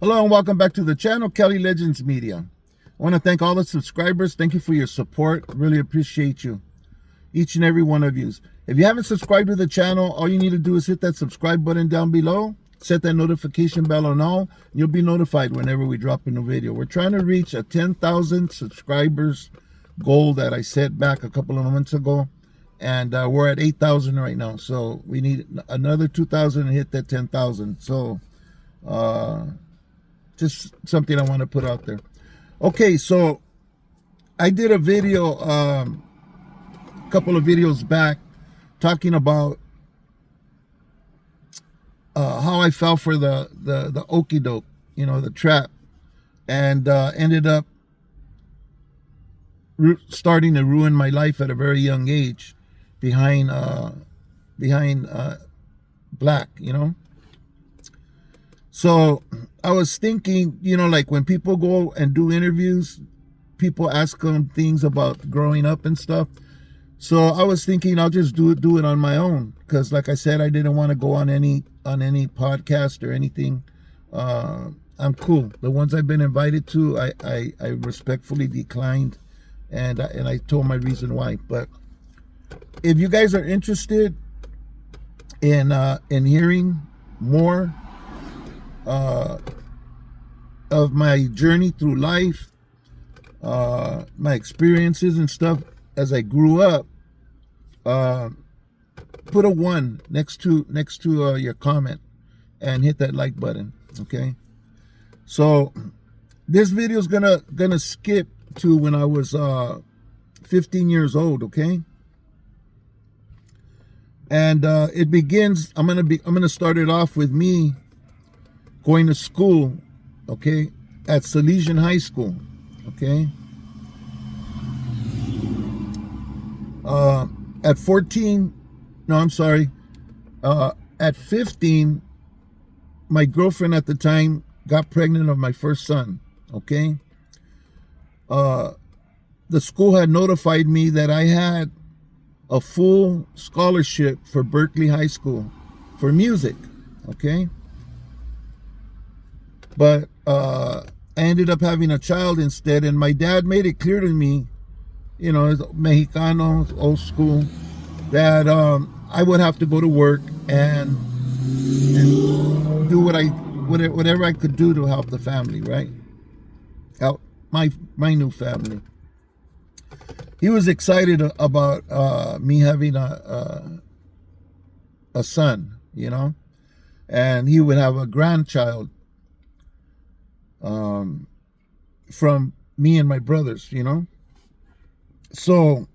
Hello and welcome back to the channel, Kelly Legends Media. I want to thank all the subscribers. Thank you for your support. Really appreciate you, each and every one of you. If you haven't subscribed to the channel, all you need to do is hit that subscribe button down below. Set that notification bell on all. And you'll be notified whenever we drop a new video. We're trying to reach a 10,000 subscribers goal that I set back a couple of months ago. And we're at 8,000 right now. So we need another 2,000 to hit that 10,000. So just something I want to put out there. Okay, so I did a video a couple of videos back talking about how I fell for the okie doke, the trap, and ended up starting to ruin my life at a very young age behind black, So I was thinking, like when people go and do interviews, people ask them things about growing up and stuff. So I was thinking I'll just do it on my own, because like I said, I didn't want to go on any podcast or anything. I'm cool. The ones I've been invited to, I respectfully declined, and I told my reason why. But if you guys are interested in hearing more of my journey through life, my experiences and stuff as I grew up, put a 1 next to your comment and hit that like button. Okay, so this video is gonna skip to when I was 15 years old. Okay, and it begins. I'm gonna start it off with me going to school, okay, at Salesian High School, okay. At 14, no, I'm sorry. At 15, my girlfriend at the time got pregnant of my first son, okay. The school had notified me that I had a full scholarship for Berkeley High School for music, okay. But I ended up having a child instead, and my dad made it clear to me, Mexicano, old school, that I would have to go to work and do whatever I could do to help the family, right? Help my new family. He was excited about me having a son, and he would have a grandchild from me and my brothers, So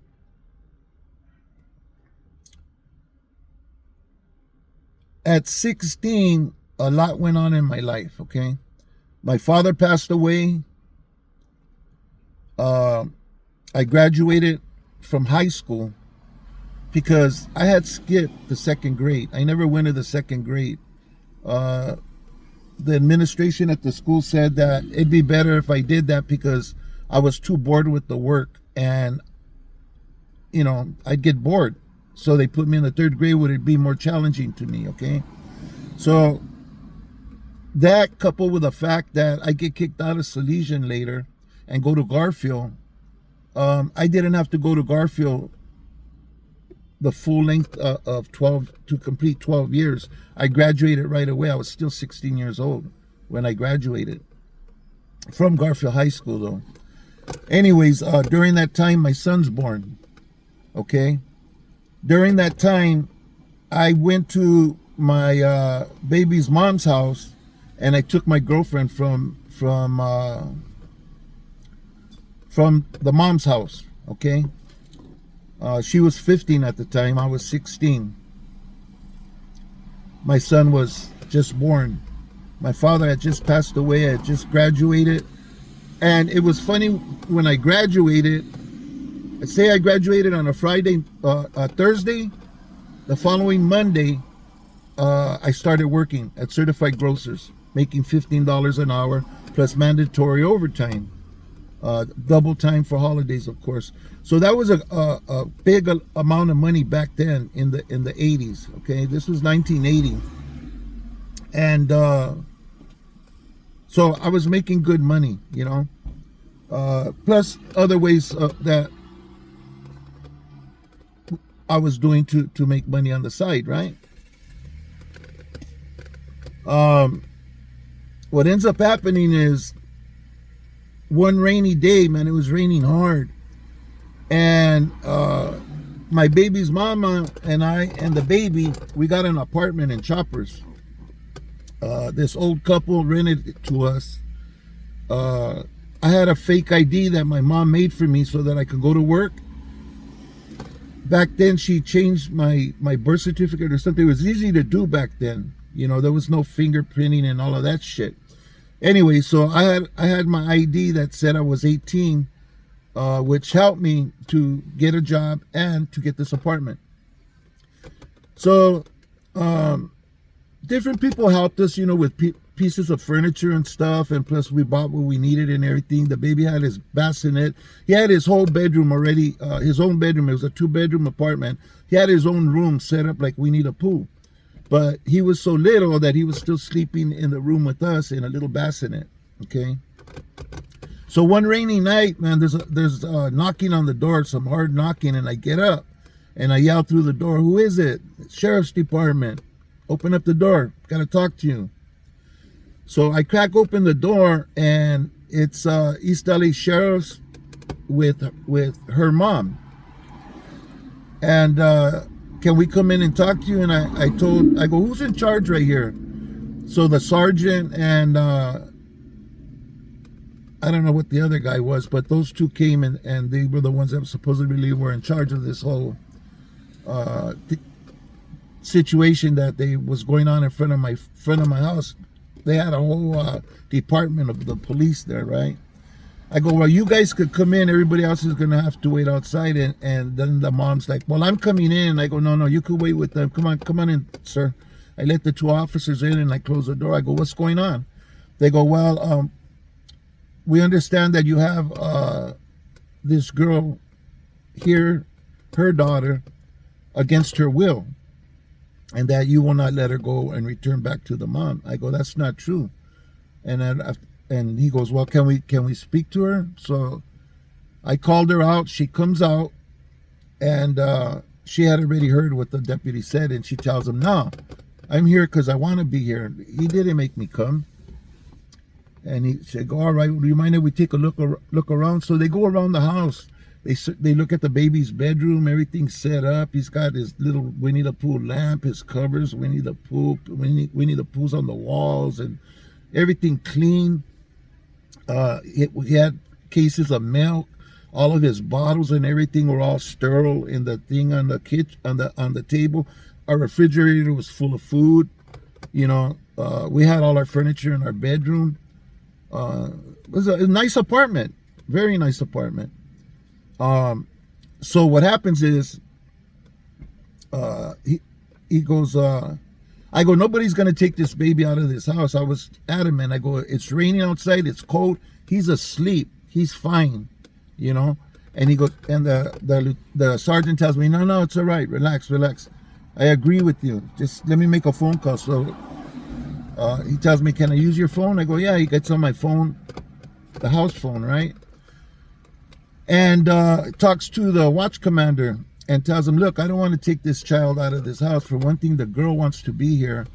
at 16, a lot went on in my life, okay? My father passed away. I graduated from high school because I had skipped the second grade. I never went to the second grade. The administration at the school said that it'd be better if I did that because I was too bored with the work, and I'd get bored. So they put me in the third grade where it'd be more challenging to me, okay? So that, coupled with the fact that I get kicked out of Salesian later and go to Garfield, I didn't have to go to Garfield the full length of 12 to complete 12 years. I graduated right away. I was still 16 years old when I graduated from Garfield High School, though. Anyways, during that time, my son's born. Okay. During that time, I went to my baby's mom's house, and I took my girlfriend from the mom's house. Okay. She was 15 at the time. I was 16. My son was just born. My father had just passed away. I had just graduated. And it was funny, when I graduated, I graduated on a Thursday. The following Monday, I started working at Certified Grocers, making $15 an hour plus mandatory overtime. Double time for holidays, of course. So that was a big amount of money back then in the 80s. Okay, this was 1980, and So I was making good money, plus other ways that I was doing to make money on the side, right? What ends up happening is one rainy day, man, it was raining hard. And my baby's mama and I and the baby, we got an apartment in Choppers. This old couple rented it to us. I had a fake ID that my mom made for me so that I could go to work. Back then, she changed my birth certificate or something. It was easy to do back then. There was no fingerprinting and all of that shit. Anyway, so I had my ID that said I was 18, which helped me to get a job and to get this apartment. So different people helped us, with pieces of furniture and stuff, and plus we bought what we needed and everything. The baby had his bassinet. He had his whole bedroom already, his own bedroom. It was a 2-bedroom apartment. He had his own room set up like we need a pool. But he was so little that he was still sleeping in the room with us in a little bassinet, okay? So one rainy night, man, there's knocking on the door, some hard knocking, and I get up, and I yell through the door, "Who is it?" "Sheriff's Department." "Open up the door, gotta talk to you." So I crack open the door, and it's East LA Sheriff's with her mom. And "Can we come in and talk to you?" And I go, "Who's in charge right here?" So the sergeant and I don't know what the other guy was, but those two came and they were the ones that supposedly were in charge of this whole situation that was going on in front of my house. They had a whole department of the police there, right? I go, "Well, you guys could come in. Everybody else is going to have to wait outside." And then the mom's like, "Well, I'm coming in." I go, No, you could wait with them. Come on in, sir." I let the 2 officers in and I close the door. I go, "What's going on?" They go, "Well, we understand that you have this girl here, her daughter, against her will, and that you will not let her go and return back to the mom." I go, "That's not true." And he goes, "Well, can we speak to her?" So I called her out. She comes out, and she had already heard what the deputy said, and she tells him, "No, I'm here because I want to be here. He didn't make me come." And he said, "Go, all right, do you mind if we take a look around?" So they go around the house. They look at the baby's bedroom. Everything's set up. He's got his little Winnie the Pooh lamp, his covers, Winnie the Pooh's on the walls, and everything clean. He had cases of milk. All of his bottles and everything were all sterile in the thing on the kitchen, on the table. Our refrigerator was full of food. We had all our furniture in our bedroom. It was a nice apartment, very nice apartment. So what happens is, he goes, I go, "Nobody's going to take this baby out of this house." I was adamant. I go, "It's raining outside. It's cold. He's asleep. He's fine," And he goes, and the sergeant tells me, No, it's all right. Relax. I agree with you. Just let me make a phone call. So he tells me, "Can I use your phone?" I go, "Yeah." He gets on my phone, the house phone, right? And talks to the watch commander and tells him, "Look, I don't want to take this child out of this house. For one thing, the girl wants to be here.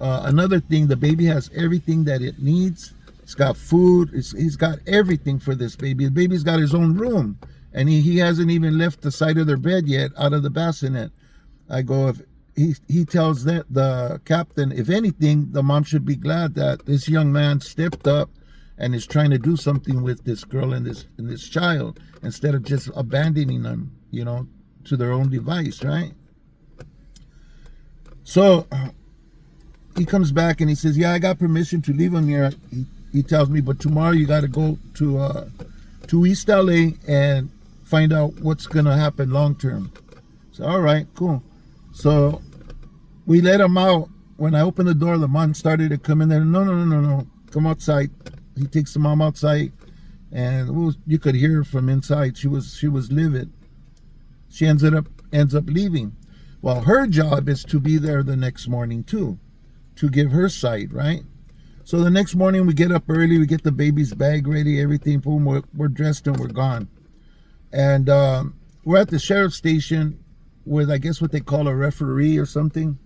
Another thing, the baby has everything that it needs. It's got food. He's got everything for this baby. The baby's got his own room, and he hasn't even left the side of their bed yet out of the bassinet." I go, if he tells the captain, if anything, the mom should be glad that this young man stepped up and is trying to do something with this girl and this child, instead of just abandoning them, to their own device, right? So he comes back and he says, "Yeah, I got permission to leave him here." He tells me, "But tomorrow you got to go to East LA and find out what's gonna happen long term." So all right, cool. So we let him out. When I opened the door, the mom started to come in there. No, come outside. He takes the mom outside, and you could hear her from inside. She was livid. She ends up leaving. Well, her job is to be there the next morning too, to give her side, right? So the next morning we get up early, we get the baby's bag ready, everything, boom, we're dressed and we're gone. And we're at the sheriff's station with, I guess, what they call a referee or something.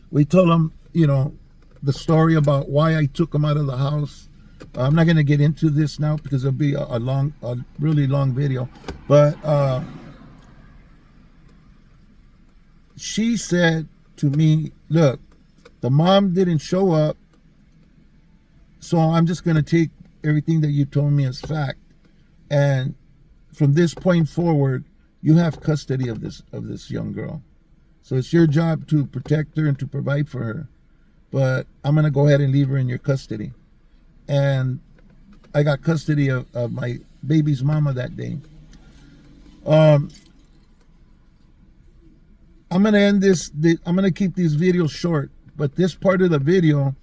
We told them, you know, the story about why I took them out of the house. I'm not going to get into this now because it'll be a really long video. But she said to me, look, the mom didn't show up, so I'm just going to take everything that you told me as fact. And from this point forward, you have custody of this young girl. So it's your job to protect her and to provide for her. But I'm going to go ahead and leave her in your custody. And I got custody of my baby's mama that day. I'm going to end this. I'm going to keep these videos short. But this part of the video,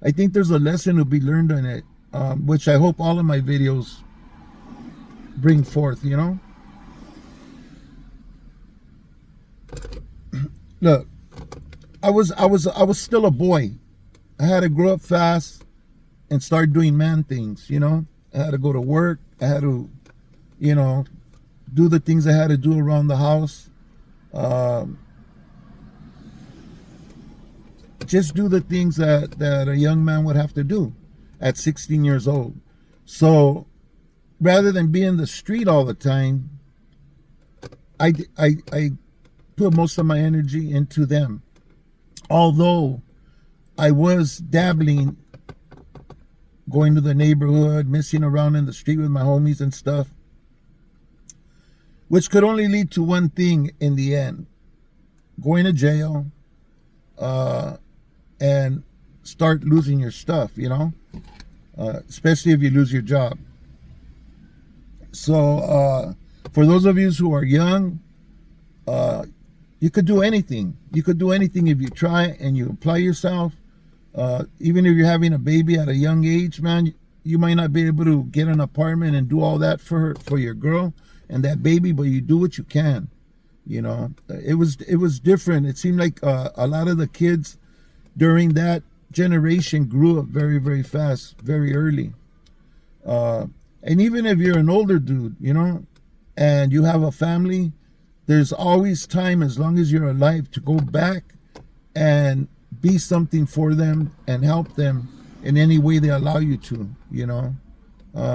I think there's a lesson to be learned on it, which I hope all of my videos bring forth, you know? Look, I was still a boy. I had to grow up fast and start doing man things, you know? I had to go to work. I had to, you know, do the things I had to do around the house. Just do the things that a young man would have to do at 16 years old. So rather than be in the street all the time, I put most of my energy into them. Although I was dabbling, going to the neighborhood, messing around in the street with my homies and stuff, which could only lead to one thing in the end: going to jail, and start losing your stuff, you know, especially if you lose your job. So for those of you who are young, you could do anything. You could do anything if you try and you apply yourself. Even if you're having a baby at a young age, man, you might not be able to get an apartment and do all that for your girl and that baby, but you do what you can. You know, it was different. It seemed like a lot of the kids during that generation grew up very, very fast, very early. And even if you're an older dude, you know, and you have a family, there's always time, as long as you're alive, to go back and be something for them and help them in any way they allow you to, you know.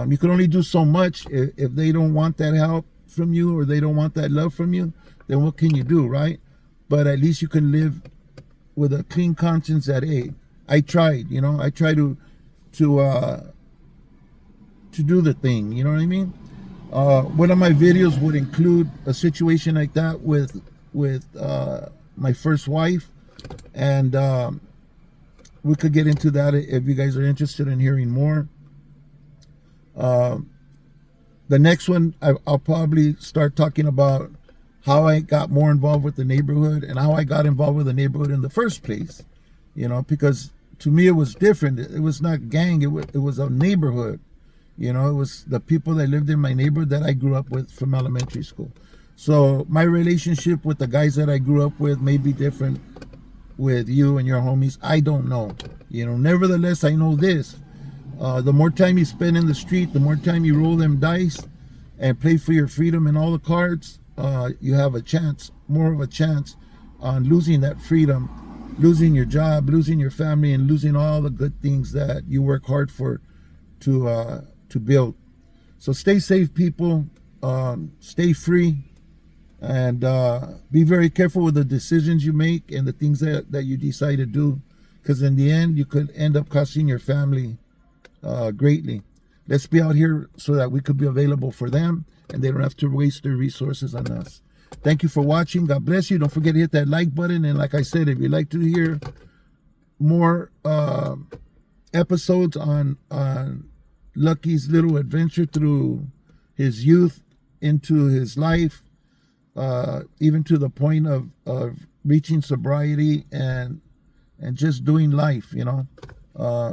You can only do so much. If they don't want that help from you or they don't want that love from you, then what can you do, right? But at least you can live with a clean conscience that, hey, I tried, you know, I try to do the thing, you know what I mean? One of my videos would include a situation like that with my first wife, and we could get into that if you guys are interested in hearing more. The next one, I'll probably start talking about how I got more involved with the neighborhood and how I got involved with the neighborhood in the first place, you know, because to me it was different. It was not gang, it was a neighborhood. You know, it was the people that lived in my neighborhood that I grew up with from elementary school. So my relationship with the guys that I grew up with may be different with you and your homies. I don't know. You know, nevertheless, I know this. The more time you spend in the street, the more time you roll them dice and play for your freedom and all the cards, you have a chance, more of a chance on losing that freedom, losing your job, losing your family, and losing all the good things that you work hard for to build. So stay safe, people. Stay free, and be very careful with the decisions you make and the things that you decide to do, because in the end you could end up costing your family greatly. Let's be out here so that we could be available for them and they don't have to waste their resources on us. Thank you for watching. God bless you. Don't forget to hit that like button, and like I said, if you'd like to hear more episodes on Lucky's little adventure through his youth into his life, even to the point of reaching sobriety and just doing life, you know,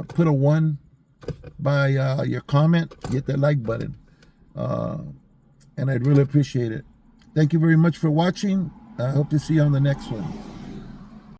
put a 1 by your comment, hit that like button, and I'd really appreciate it. Thank you very much for watching. I hope to see you on the next one.